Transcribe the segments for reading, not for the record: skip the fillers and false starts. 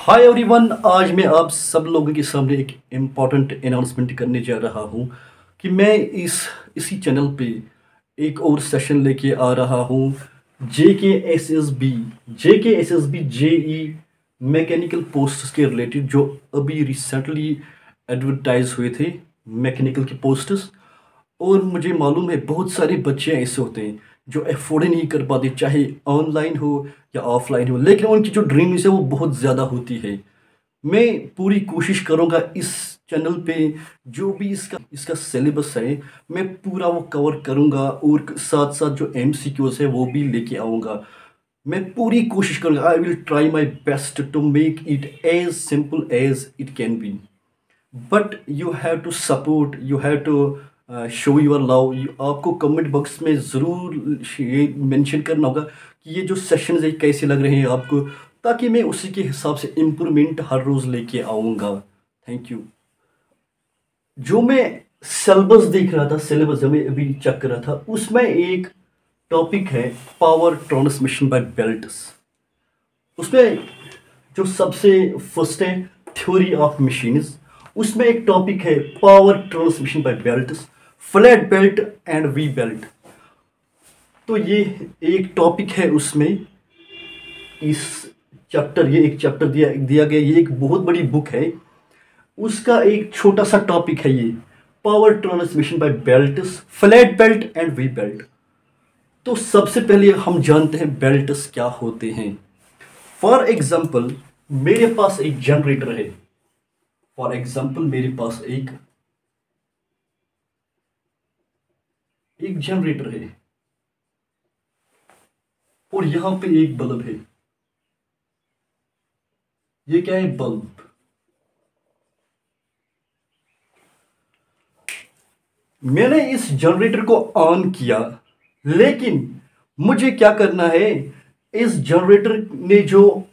Hi everyone, आज मैं आप सब लोगों के सामने एक इम्पॉर्टेंट अनाउंसमेंट करने जा रहा हूँ कि मैं इसी चैनल पे एक और सेशन लेके आ रहा हूँ। J K S S B JE mechanical posts के रिलेटेड जो अभी रिसेंटली एडवर्टाइज हुए थे, मैकेनिकल के पोस्ट्स। और मुझे मालूम है बहुत सारे बच्चे ऐसे होते हैं जो अफोर्ड ही नहीं कर पाते, चाहे ऑनलाइन हो या ऑफलाइन हो, लेकिन उनकी जो ड्रीम्स है वो बहुत ज़्यादा होती है। मैं पूरी कोशिश करूंगा इस चैनल पे जो भी इसका सिलेबस है मैं पूरा वो कवर करूंगा, और साथ साथ जो एमसीक्यूज है वो भी लेके आऊंगा। मैं पूरी कोशिश करूंगा, I will try my best to make it as simple as it can be. But you have to support, you have to show your love. आपको कमेंट बॉक्स में ज़रूर ये मेंशन करना होगा कि ये जो सेशंस है कैसे लग रहे हैं आपको, ताकि मैं उसी के हिसाब से इम्प्रूवमेंट हर रोज़ लेके आऊँगा। Thank you. जो मैं सिलेबस देख रहा था, सिलेबस जो मैं अभी चेक कर रहा था, उसमें एक टॉपिक है पावर ट्रांसमिशन बाय बेल्ट्स। उसमें जो सबसे फर्स्ट है थ्योरी ऑफ मशीन्स, उसमें एक टॉपिक है power transmission by belts, flat belt and V belt. तो ये एक टॉपिक है उसमें, इस चैप्टर, ये एक चैप्टर दिया गया। ये एक बहुत बड़ी बुक है, उसका एक छोटा सा टॉपिक है ये power transmission by belts, flat belt and V belt. तो सबसे पहले हम जानते हैं बेल्ट्स क्या होते हैं। फॉर एग्जाम्पल मेरे पास एक जनरेटर है, फॉर एग्जाम्पल मेरे पास एक जनरेटर है, और यहां पे एक बल्ब है। ये क्या है? बल्ब। मैंने इस जनरेटर को ऑन किया, लेकिन मुझे क्या करना है, इस जनरेटर ने जो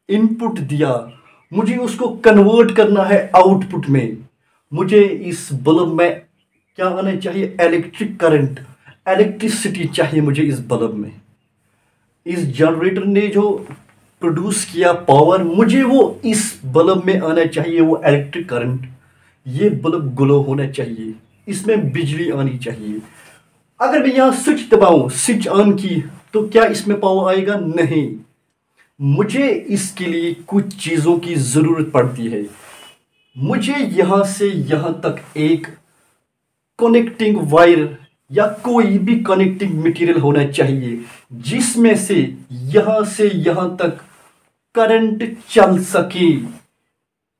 इनपुट दिया मुझे उसको कन्वर्ट करना है आउटपुट में। मुझे इस बल्ब में क्या आना चाहिए? इलेक्ट्रिक करंट, इलेक्ट्रिसिटी चाहिए मुझे इस बल्ब में। इस जनरेटर ने जो प्रोड्यूस किया पावर, मुझे वो इस बल्ब में आना चाहिए, वो इलेक्ट्रिक करंट। ये बल्ब ग्लो होना चाहिए, इसमें बिजली आनी चाहिए। अगर मैं यहाँ स्विच दबाऊं, स्विच ऑन की, तो क्या इसमें पावर आएगा? नहीं। मुझे इसके लिए कुछ चीजों की जरूरत पड़ती है। मुझे यहां से यहां तक एक कनेक्टिंग वायर या कोई भी कनेक्टिंग मटेरियल होना चाहिए, जिसमें से यहां तक करंट चल सके।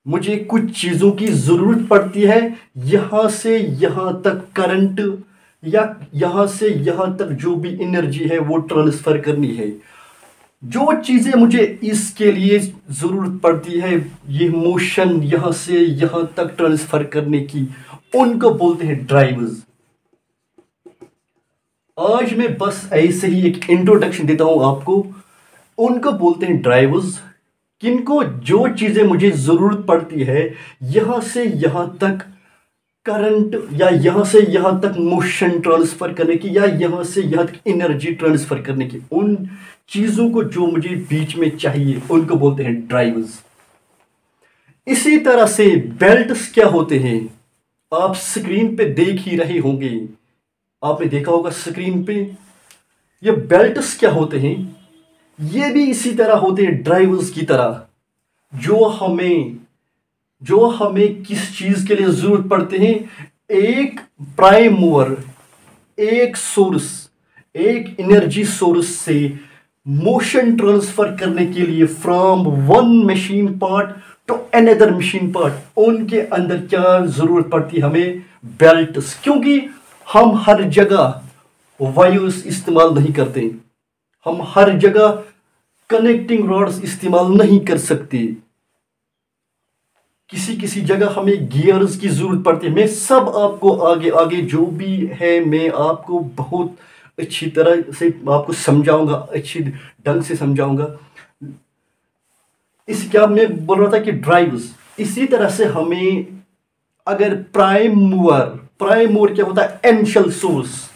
मुझे कुछ चीजों की जरूरत पड़ती है, यहां से यहां तक करंट, या यहां से यहां तक जो भी एनर्जी है वो ट्रांसफर करनी है। जो चीजें मुझे इसके लिए जरूरत पड़ती है, ये मोशन यहां से यहां तक ट्रांसफर करने की, उनको बोलते हैं ड्राइवर्स। आज मैं बस ऐसे ही एक इंट्रोडक्शन देता हूं आपको। उनको बोलते हैं ड्राइवर्स, किनको जो चीजें मुझे जरूरत पड़ती है यहां से यहां तक करंट, या यहां से यहां तक मोशन ट्रांसफर करने की, या यहां से यहां तक एनर्जी ट्रांसफर करने की, उन चीजों को जो मुझे बीच में चाहिए उनको बोलते हैं ड्राइवर्स। इसी तरह से बेल्ट्स क्या होते हैं, आप स्क्रीन पे देख ही रहे होंगे, आपने देखा होगा स्क्रीन पे। ये बेल्ट्स क्या होते हैं? ये भी इसी तरह होते हैं ड्राइवर्स की तरह, जो हमें किस चीज के लिए जरूरत पड़ते हैं? एक प्राइम मूवर, एक सोर्स, एक एनर्जी सोर्स से मोशन ट्रांसफर करने के लिए from one machine part two another machine part, उनके अंदर क्या जरूरत पड़ती है हमें? बेल्ट्स। क्योंकि हम हर जगह वायुस इस्तेमाल नहीं करते, हम हर जगह कनेक्टिंग रॉड्स इस्तेमाल नहीं कर सकते, किसी किसी जगह हमें गियर्स की जरूरत पड़ती है। मैं सब आपको आगे आगे जो भी है मैं आपको बहुत अच्छी तरह से आपको समझाऊंगा, अच्छी ढंग से समझाऊंगा। इस क्या मैं बोल रहा था कि ड्राइव्स, इसी तरह से हमें अगर प्राइम मूवर क्या होता है? Initial source.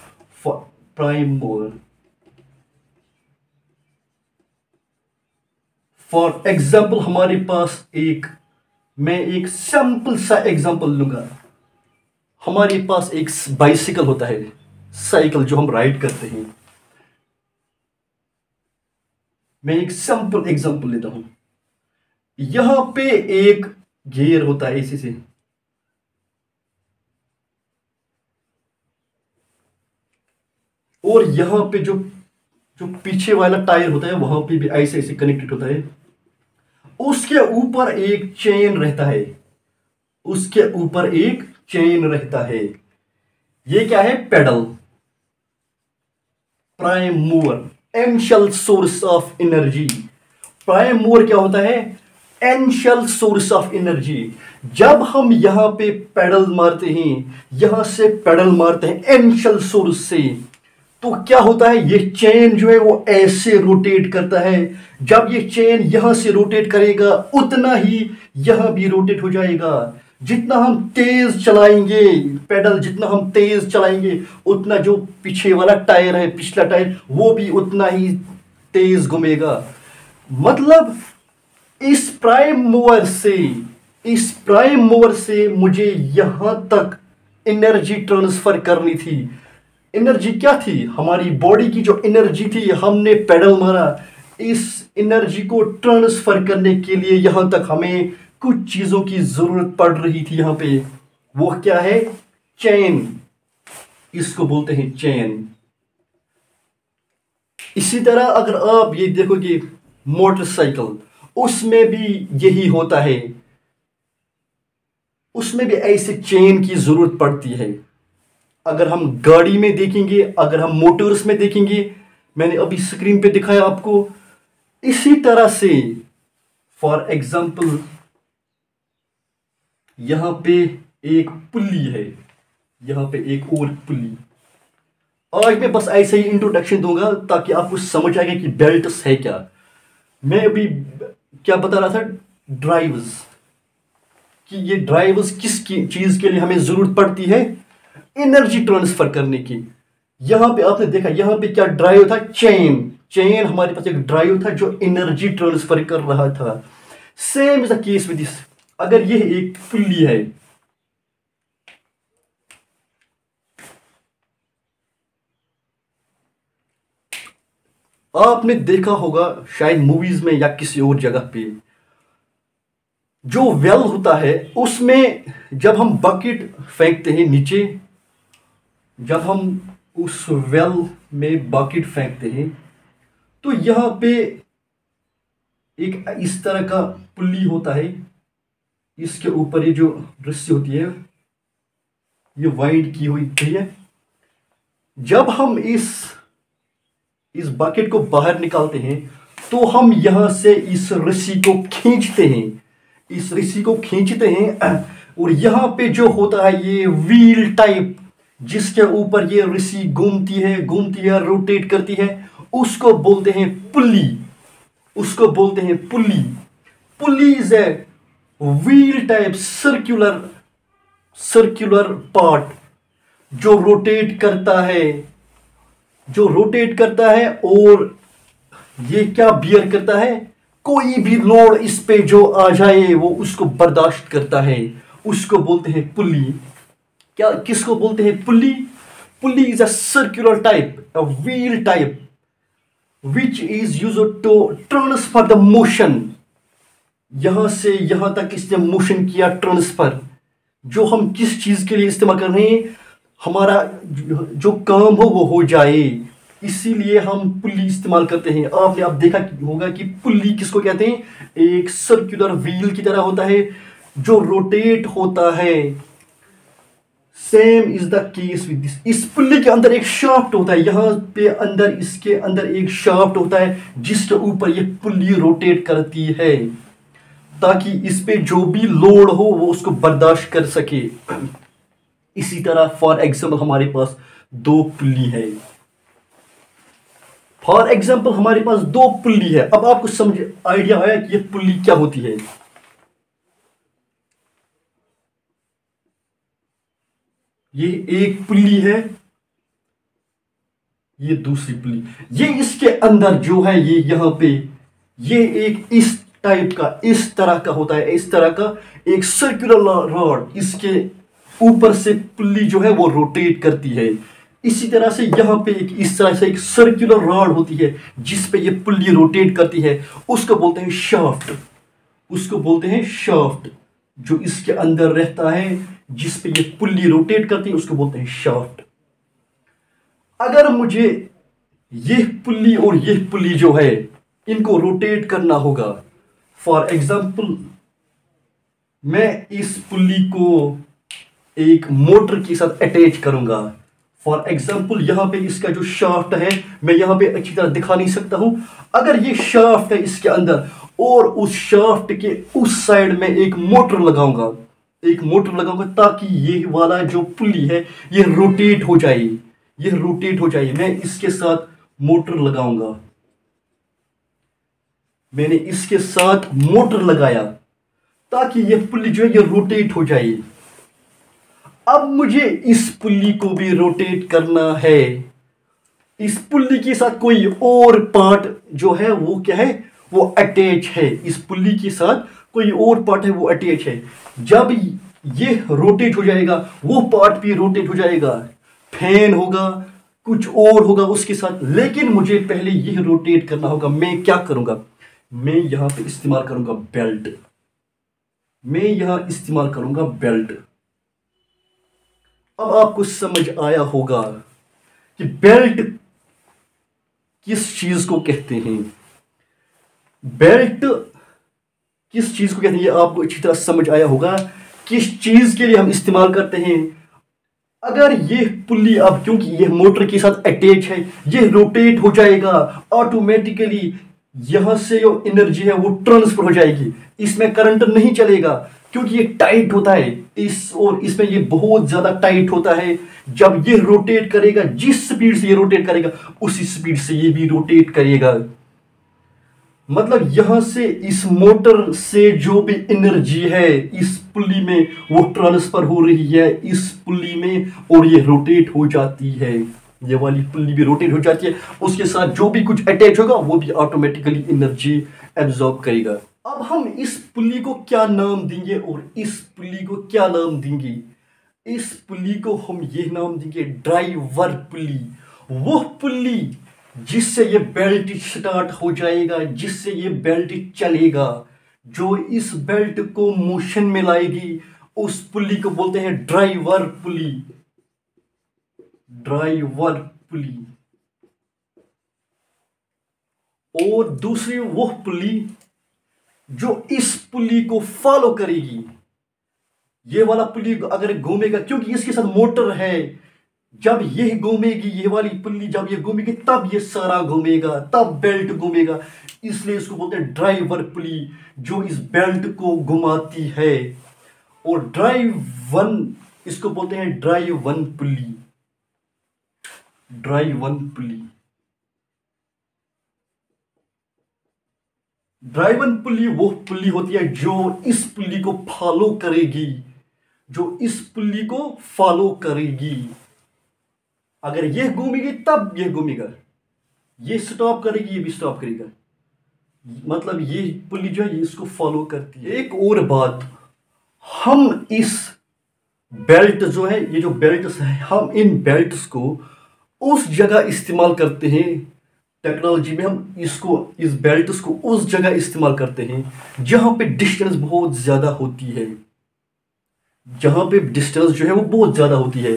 Prime mover, for example हमारे पास मैं एक सिंपल सा एग्जाम्पल लूंगा। हमारे पास एक बाइसिकल होता है, साइकिल जो हम राइड करते हैं। मैं एक सिंपल एग्जांपल लेता हूं। यहां पे एक गियर होता है इसी से, और यहां पे जो जो पीछे वाला टायर होता है वहां पे भी ऐसे ऐसे कनेक्टेड होता है। उसके ऊपर एक चेन रहता है, उसके ऊपर एक चेन रहता है। ये क्या है? Pedal, prime mover, initial source of energy. Prime mover क्या होता है? Initial source of energy. जब हम यहां पे पेडल मारते हैं, यहां से पेडल मारते हैं एनिशियल सोर्स से, तो क्या होता है? ये चेन जो है वो ऐसे रोटेट करता है। जब ये चेन यहां से रोटेट करेगा उतना ही यहां भी रोटेट हो जाएगा। जितना हम तेज चलाएंगे पेडल, जितना हम तेज चलाएंगे उतना जो पीछे वाला टायर है, पिछला टायर, वो भी उतना ही तेज घूमेगा। मतलब इस प्राइम मूवर से मुझे यहां तक एनर्जी ट्रांसफर करनी थी। एनर्जी क्या थी? हमारी बॉडी की जो एनर्जी थी, हमने पेडल मारा, इस एनर्जी को ट्रांसफर करने के लिए यहां तक हमें कुछ चीजों की जरूरत पड़ रही थी। यहां पे वो क्या है? चेन। इसको बोलते हैं चेन। इसी तरह अगर आप ये देखोगे मोटरसाइकिल, उसमें भी यही होता है। उसमें भी ऐसे चेन की जरूरत पड़ती है। अगर हम गाड़ी में देखेंगे, अगर हम मोटर्स में देखेंगे, मैंने अभी स्क्रीन पे दिखाया आपको, इसी तरह से फॉर एग्जांपल यहां पे एक पुल्ली है, यहां पे एक और पुल्ली। आज मैं बस ऐसे ही इंट्रोडक्शन दूंगा ताकि आपको समझ आएगा कि बेल्ट्स है क्या। मैं अभी क्या बता रहा था? ड्राइव्स, कि ये ड्राइव्स किस चीज के लिए हमें जरूरत पड़ती है? एनर्जी ट्रांसफर करने की। यहां पे आपने देखा, यहां पे क्या ड्राइव था? चेन हमारे पास एक ड्राइव था जो एनर्जी ट्रांसफर कर रहा था। Same is the case with this. अगर यह एक पुल्ली है, आपने देखा होगा शायद मूवीज में या किसी और जगह पे, जो वेल होता है उसमें जब हम बकेट फेंकते हैं नीचे, जब हम उस वेल में बकेट फेंकते हैं, तो यहां पे एक इस तरह का पुल्ली होता है। इसके ऊपर ये जो रस्सी होती है ये वाइड की हुई है। जब हम इस बकेट को बाहर निकालते हैं तो हम यहां से इस रस्सी को खींचते हैं, इस रस्सी को खींचते हैं, और यहां पे जो होता है ये व्हील टाइप, जिसके ऊपर ये रस्सी घूमती है, रोटेट करती है, उसको बोलते हैं पुल्ली। उसको बोलते हैं pulley. Pulley is a wheel type circular part जो रोटेट करता है, और ये क्या बियर करता है? कोई भी लोड इस पे जो आ जाए वो उसको बर्दाश्त करता है। उसको बोलते हैं पुल्ली। क्या किसको बोलते हैं? Pulley. Pulley is a circular type, a wheel type which is used to transfer the motion. यहां से यहां तक इसने मोशन किया, ट्रांसफर। जो हम किस चीज के लिए इस्तेमाल कर रहे हैं, हमारा जो काम हो जाए, इसीलिए हम पुल्ली इस्तेमाल करते हैं। आपने अब देखा होगा कि पुल्ली किसको कहते हैं? एक सर्कुलर व्हील की तरह होता है जो रोटेट होता है। Same is the case with this. इस पुल्ली के अंदर एक शाफ्ट होता है, यहां पे अंदर, इसके अंदर एक शाफ्ट होता है जिसके ऊपर ये पुल्ली रोटेट करती है, ताकि इस पे जो भी लोड हो वो उसको बर्दाश्त कर सके। इसी तरह फॉर एग्जाम्पल हमारे पास दो पुल्ली है। फॉर एग्जाम्पल हमारे पास दो पुल्ली है। अब आपको समझ आइडिया आया कि ये पुल्ली क्या होती है? ये एक पुल्ली है, ये दूसरी पुल्ली। ये इसके अंदर जो है, ये यहां पे, ये एक टाइप का इस तरह का होता है, इस तरह का एक सर्कुलर रॉड, इसके ऊपर से पुल्ली जो है वो रोटेट करती है। इसी तरह से यहाँ पे एक इस तरह से एक सर्कुलर रॉड होती है जिस पे ये पुल्ली रोटेट करती है, उसको बोलते हैं शाफ्ट। उसको बोलते हैं शाफ्ट। जो इसके अंदर रहता है जिस पे ये पुल्ली रोटेट करती है उसको बोलते हैं शाफ्ट। अगर मुझे ये पुल्ली और ये पुल्ली जो है इनको रोटेट करना होगा, फॉर एग्जाम्पल मैं इस पुल्ली को एक मोटर के साथ अटैच करूंगा। फॉर एग्जाम्पल यहां पे इसका जो शाफ्ट है मैं यहां पे अच्छी तरह दिखा नहीं सकता हूं। अगर ये शाफ्ट है इसके अंदर और उस शाफ्ट के उस साइड में एक मोटर लगाऊंगा, ताकि ये वाला जो पुल्ली है ये रोटेट हो जाए, मैं इसके साथ मोटर लगाऊंगा। मैंने इसके साथ मोटर लगाया ताकि ये पुल्ली जो है ये रोटेट हो जाए। अब मुझे इस पुल्ली को भी रोटेट करना है। इस पुल्ली के साथ कोई और पार्ट जो है वो क्या है, वो अटैच है। इस पुल्ली के साथ कोई और पार्ट है वो अटैच है। जब ये रोटेट हो जाएगा वो पार्ट भी रोटेट हो जाएगा, फैन होगा, कुछ और होगा उसके साथ। लेकिन मुझे पहले ये रोटेट करना होगा। मैं क्या करूंगा, मैं यहां पे इस्तेमाल करूंगा बेल्ट। अब आपको समझ आया होगा कि बेल्ट किस चीज को कहते हैं। बेल्ट किस चीज को कहते हैं ये आपको अच्छी तरह समझ आया होगा, किस चीज के लिए हम इस्तेमाल करते हैं। अगर ये पुल्ली अब क्योंकि ये मोटर के साथ अटैच है ये रोटेट हो जाएगा ऑटोमेटिकली, यहां से जो एनर्जी है वो ट्रांसफर हो जाएगी। इसमें करंट नहीं चलेगा क्योंकि ये टाइट होता है, इसमें ये बहुत ज्यादा टाइट होता है। जब ये रोटेट करेगा, जिस स्पीड से ये रोटेट करेगा उसी स्पीड से ये भी रोटेट करेगा। मतलब यहां से इस मोटर से जो भी एनर्जी है इस पुल्ली में वो ट्रांसफर हो रही है इस पुल्ली में, और ये रोटेट हो जाती है। ये वाली पुल्ली भी रोटेट हो जाती है, उसके साथ जो भी कुछ अटैच होगा वो भी ऑटोमेटिकली एनर्जी एब्जॉर्ब करेगा। अब हम इस पुल्ली को क्या नाम देंगे और इस पुल्ली को क्या नाम देंगे। इस पुल्ली को हम ये नाम देंगे ड्राइवर पुल्ली। वो पुल्ली जिससे ये बेल्ट स्टार्ट हो जाएगा, जिससे ये बेल्ट चलेगा, जो इस बेल्ट को मोशन में लाएगी, उस पुल्ली को बोलते हैं ड्राइवर पुल्ली। और दूसरी वो पुल्ली जो इस पुल्ली को फॉलो करेगी। ये वाला पुल्ली अगर घूमेगा, क्योंकि इसके साथ मोटर है, जब ये घूमेगी, ये वाली पुल्ली जब ये घूमेगी तब ये सारा घूमेगा, तब बेल्ट घूमेगा। इसलिए इसको बोलते हैं ड्राइवर पुल्ली, जो इस बेल्ट को घुमाती है। और इसको बोलते हैं ड्राइवन पुल्ली। ड्राइवन पुल्ली वो पुल्ली होती है जो इस पुल्ली को फॉलो करेगी, अगर ये घूमेगी तब ये घूमेगा, ये स्टॉप करेगी ये भी स्टॉप करेगा। मतलब ये पुल्ली जो है इसको फॉलो करती है। एक और बात, हम इस बेल्ट जो है, ये जो बेल्ट्स है, हम इन बेल्ट्स को उस जगह इस्तेमाल करते हैं। टेक्नोलॉजी में हम इस बेल्ट्स को उस जगह इस्तेमाल करते हैं जहां पे डिस्टेंस बहुत ज्यादा होती है, वो बहुत ज्यादा होती है।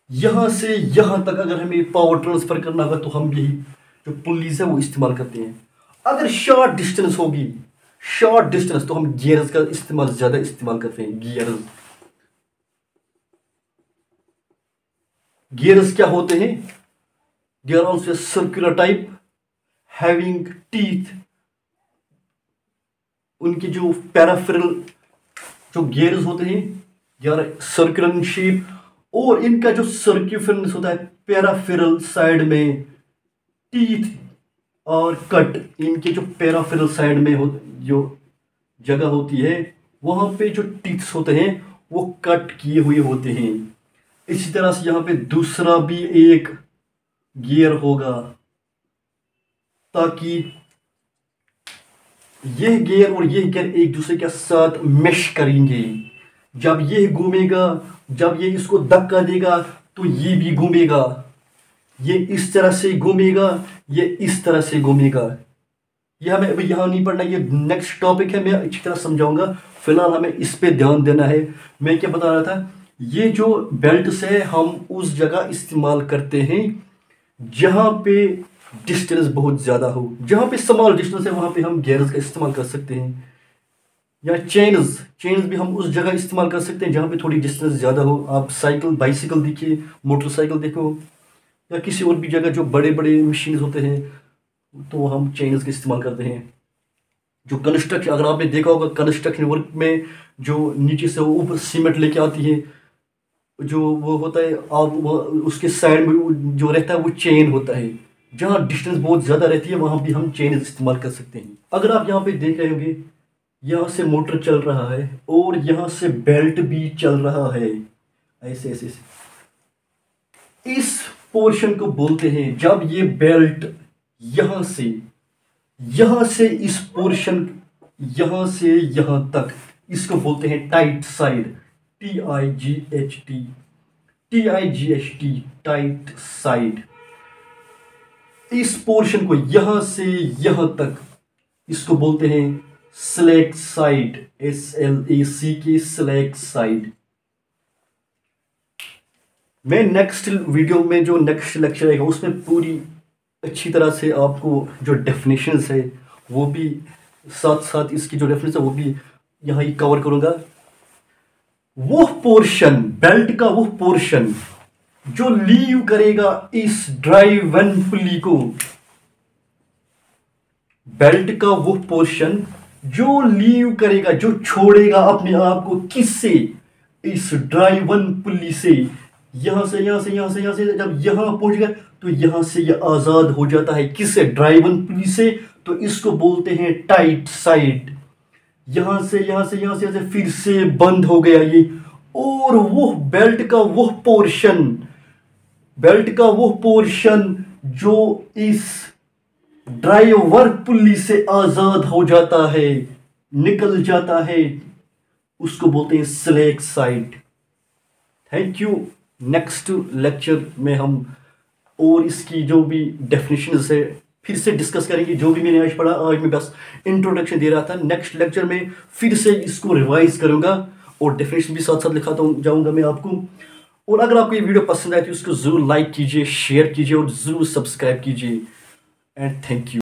यहां से यहां तक अगर हमें पावर ट्रांसफर करना होगा तो हम यही जो पुल्लीज है वो इस्तेमाल करते हैं। अगर शॉर्ट डिस्टेंस तो हम गियर्स का ज्यादा इस्तेमाल करते हैं। गियर्स क्या होते हैं? They are also circular type, having teeth. उनके जो पैराफेरल जो गियर्स होते हैं यार सर्कुलर इन शेप, और इनका जो सर्क्यूफेरेंस होता है पैराफेरल साइड में, टीथ और कट, इनके जो पैराफेरल साइड में जो जगह होती है वहां पे जो टीथ्स होते हैं वो कट किए हुए होते हैं। इसी तरह से यहाँ पे दूसरा भी एक गियर होगा ताकि ये गियर और ये गियर एक दूसरे के साथ मेश करेंगे। जब ये घूमेगा, जब ये इसको धक्का देगा तो ये भी घूमेगा। ये इस तरह से घूमेगा, ये इस तरह से घूमेगा। ये हमें अभी यहाँ नहीं पढ़ना, ये नेक्स्ट टॉपिक है, मैं अच्छी तरह समझाऊंगा। फिलहाल हमें इस पे ध्यान देना है। मैं क्या बता रहा था, ये जो बेल्ट है हम उस जगह इस्तेमाल करते हैं जहाँ पे डिस्टेंस बहुत ज़्यादा हो। जहाँ पे स्मॉल डिस्टेंस है वहाँ पे हम गियर्स का इस्तेमाल कर सकते हैं। या चेन्स भी हम उस जगह इस्तेमाल कर सकते हैं जहाँ पे थोड़ी डिस्टेंस ज़्यादा हो। आप साइकिल, बाइसिकल देखिए, मोटरसाइकिल देखो, या किसी और भी जगह जो बड़े बड़े मशीन होते हैं तो हम चेन्स का इस्तेमाल करते हैं। जो कंस्ट्रक्शन, अगर आपने देखा होगा कंस्ट्रक्शन वर्क में जो नीचे से ऊपर सीमेंट लेके आती है, जो वो होता है, आप उसके साइड में जो रहता है वो चेन होता है। जहाँ डिस्टेंस बहुत ज़्यादा रहती है वहाँ भी हम चेन इस्तेमाल कर सकते हैं। अगर आप यहाँ पे देख रहे होंगे, यहाँ से मोटर चल रहा है और यहाँ से बेल्ट भी चल रहा है, ऐसे ऐसे ऐसे। इस पोर्शन को बोलते हैं, जब ये बेल्ट यहाँ से इस पोर्शन, यहाँ से यहाँ तक, इसको बोलते हैं tight side, TIGHT, tight side. इस पोर्शन को यहाँ से यहाँ तक, इसको बोलते हैं slack side, SLAC, slack side. मैं नेक्स्ट वीडियो में, जो नेक्स्ट लेक्चर आएगा उसमें पूरी अच्छी तरह से आपको जो डेफिनेशंस है वो भी साथ साथ इसकी जो रेफरेंस है वो भी यहाँ ही कवर करूंगा। वो पोर्शन, बेल्ट का वो पोर्शन जो लीव करेगा इस ड्राइव वन पुली को, बेल्ट का वो पोर्शन जो लीव करेगा, जो छोड़ेगा अपने आप को, किससे, इस ड्राइव वन पुली से, यहां से जब यहां पहुंच गया तो यहां से ये आजाद हो जाता है, किससे, ड्राइव वन पुली से। तो इसको बोलते हैं टाइट साइड। यहां से फिर से बंद हो गया ये, और वो बेल्ट का वो पोर्शन जो इस ड्राइवर पुली से आजाद हो जाता है, निकल जाता है, उसको बोलते हैं slack side. Thank you. Next lecture में हम और इसकी जो भी डेफिनेशंस है फिर से डिस्कस करेंगे। जो भी मैंने आज पढ़ा, आज मैं बस इंट्रोडक्शन दे रहा था। नेक्स्ट लेक्चर में फिर से इसको रिवाइज करूंगा और डेफिनेशन भी साथ साथ लिखाता जाऊंगा मैं आपको। और अगर आपको ये वीडियो पसंद आए तो इसको जरूर लाइक कीजिए, शेयर कीजिए और जरूर सब्सक्राइब कीजिए। And thank you.